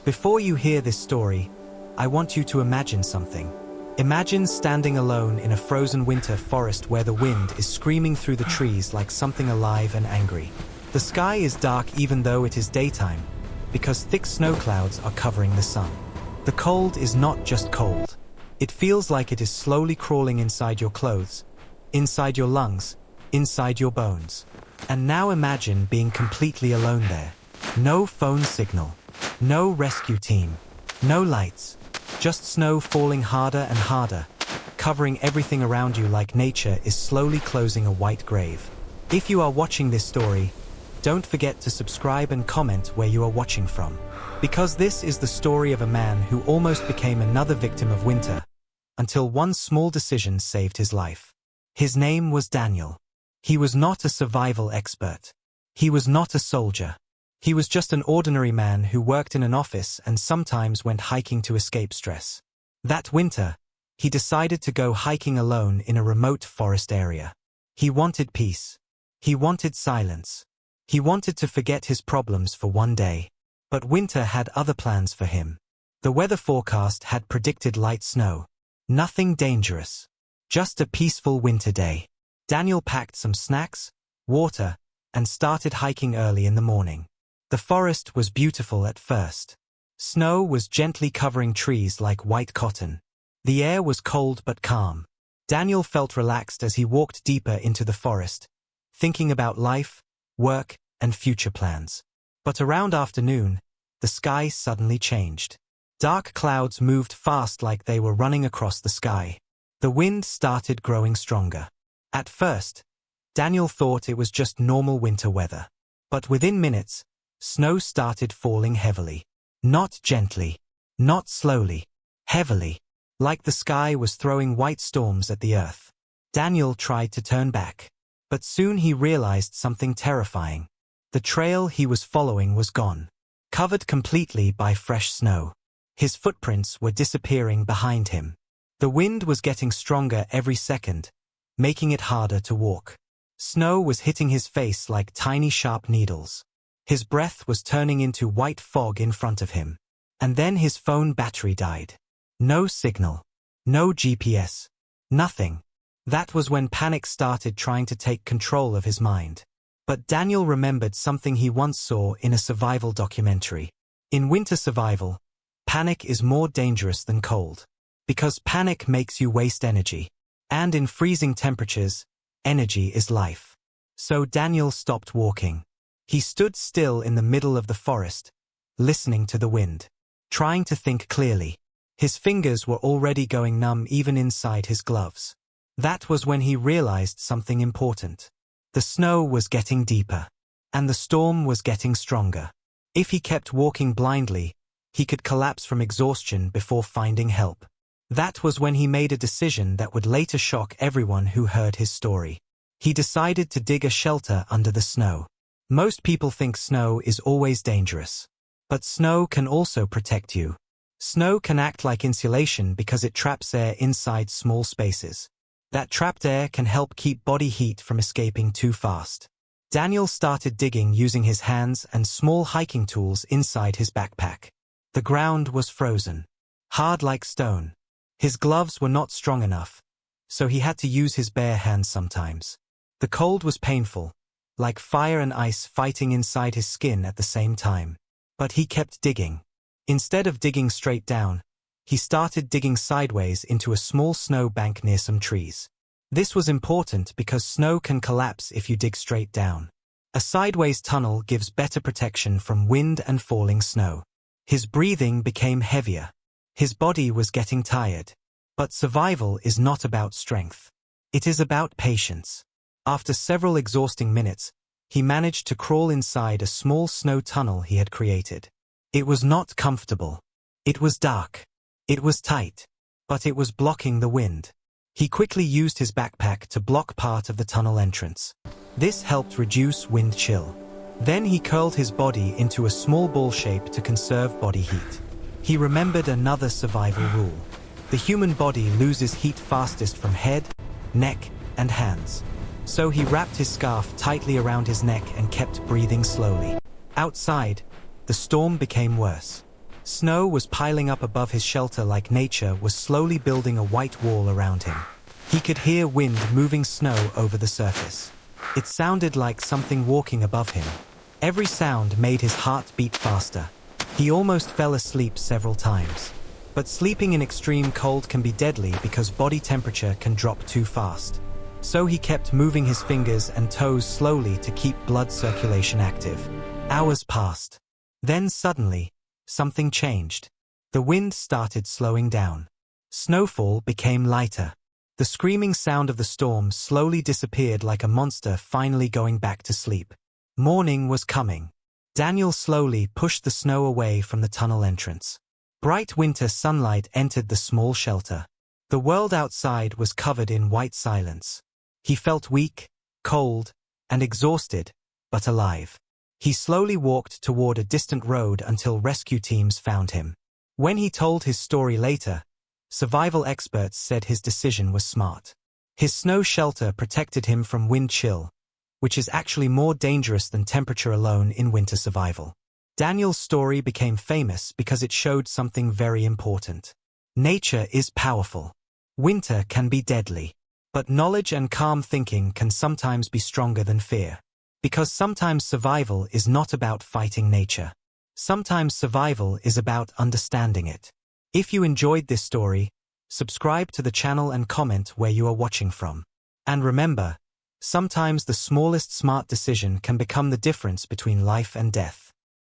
Before you hear this story, I want you to imagine something. Imagine standing alone in a frozen winter forest where the wind is screaming through the trees like something alive and angry. The sky is dark even though it is daytime, because thick snow clouds are covering the sun. The cold is not just cold. It feels like it is slowly crawling inside your clothes, inside your lungs, inside your bones. And now imagine being completely alone there. No phone signal, no rescue team, no lights, just snow falling harder and harder, covering everything around you like nature is slowly closing a white grave. If you are watching this story, don't forget to subscribe and comment where you are watching from. Because this is the story of a man who almost became another victim of winter, until one small decision saved his life. His name was Daniel. He was not a survival expert. He was not a soldier. He was just an ordinary man who worked in an office and sometimes went hiking to escape stress. That winter, he decided to go hiking alone in a remote forest area. He wanted peace. He wanted silence. He wanted to forget his problems for one day. But winter had other plans for him. The weather forecast had predicted light snow. Nothing dangerous. Just a peaceful winter day. Daniel packed some snacks, water, and started hiking early in the morning. The forest was beautiful at first. Snow was gently covering trees like white cotton. The air was cold but calm. Daniel felt relaxed as he walked deeper into the forest, thinking about life, work, and future plans. But around afternoon, the sky suddenly changed. Dark clouds moved fast like they were running across the sky. The wind started growing stronger. At first, Daniel thought it was just normal winter weather. But within minutes, snow started falling heavily. Not gently, not slowly, heavily, like the sky was throwing white storms at the earth. Daniel tried to turn back, but soon he realized something terrifying. The trail he was following was gone, covered completely by fresh snow. His footprints were disappearing behind him. The wind was getting stronger every second, making it harder to walk. Snow was hitting his face like tiny sharp needles. His breath was turning into white fog in front of him. And then his phone battery died. No signal. No GPS. Nothing. That was when panic started trying to take control of his mind. But Daniel remembered something he once saw in a survival documentary. In winter survival, panic is more dangerous than cold. Because panic makes you waste energy. And in freezing temperatures, energy is life. So Daniel stopped walking. He stood still in the middle of the forest, listening to the wind, trying to think clearly. His fingers were already going numb even inside his gloves. That was when he realized something important. The snow was getting deeper, and the storm was getting stronger. If he kept walking blindly, he could collapse from exhaustion before finding help. That was when he made a decision that would later shock everyone who heard his story. He decided to dig a shelter under the snow. Most people think snow is always dangerous. But snow can also protect you. Snow can act like insulation because it traps air inside small spaces. That trapped air can help keep body heat from escaping too fast. Daniel started digging using his hands and small hiking tools inside his backpack. The ground was frozen, hard like stone. His gloves were not strong enough, so he had to use his bare hands sometimes. The cold was painful, like fire and ice fighting inside his skin at the same time. But he kept digging. Instead of digging straight down, he started digging sideways into a small snow bank near some trees. This was important because snow can collapse if you dig straight down. A sideways tunnel gives better protection from wind and falling snow. His breathing became heavier. His body was getting tired. But survival is not about strength. It is about patience. After several exhausting minutes, he managed to crawl inside a small snow tunnel he had created. It was not comfortable. It was dark. It was tight. But it was blocking the wind. He quickly used his backpack to block part of the tunnel entrance. This helped reduce wind chill. Then he curled his body into a small ball shape to conserve body heat. He remembered another survival rule. The human body loses heat fastest from head, neck, and hands. So he wrapped his scarf tightly around his neck and kept breathing slowly. Outside, the storm became worse. Snow was piling up above his shelter like nature was slowly building a white wall around him. He could hear wind moving snow over the surface. It sounded like something walking above him. Every sound made his heart beat faster. He almost fell asleep several times. But sleeping in extreme cold can be deadly because body temperature can drop too fast. So he kept moving his fingers and toes slowly to keep blood circulation active. Hours passed. Then suddenly, something changed. The wind started slowing down. Snowfall became lighter. The screaming sound of the storm slowly disappeared like a monster finally going back to sleep. Morning was coming. Daniel slowly pushed the snow away from the tunnel entrance. Bright winter sunlight entered the small shelter. The world outside was covered in white silence. He felt weak, cold, and exhausted, but alive. He slowly walked toward a distant road until rescue teams found him. When he told his story later, survival experts said his decision was smart. His snow shelter protected him from wind chill, which is actually more dangerous than temperature alone in winter survival. Daniel's story became famous because it showed something very important. Nature is powerful. Winter can be deadly. But knowledge and calm thinking can sometimes be stronger than fear. Because sometimes survival is not about fighting nature. Sometimes survival is about understanding it. If you enjoyed this story, subscribe to the channel and comment where you are watching from. And remember, sometimes the smallest smart decision can become the difference between life and death.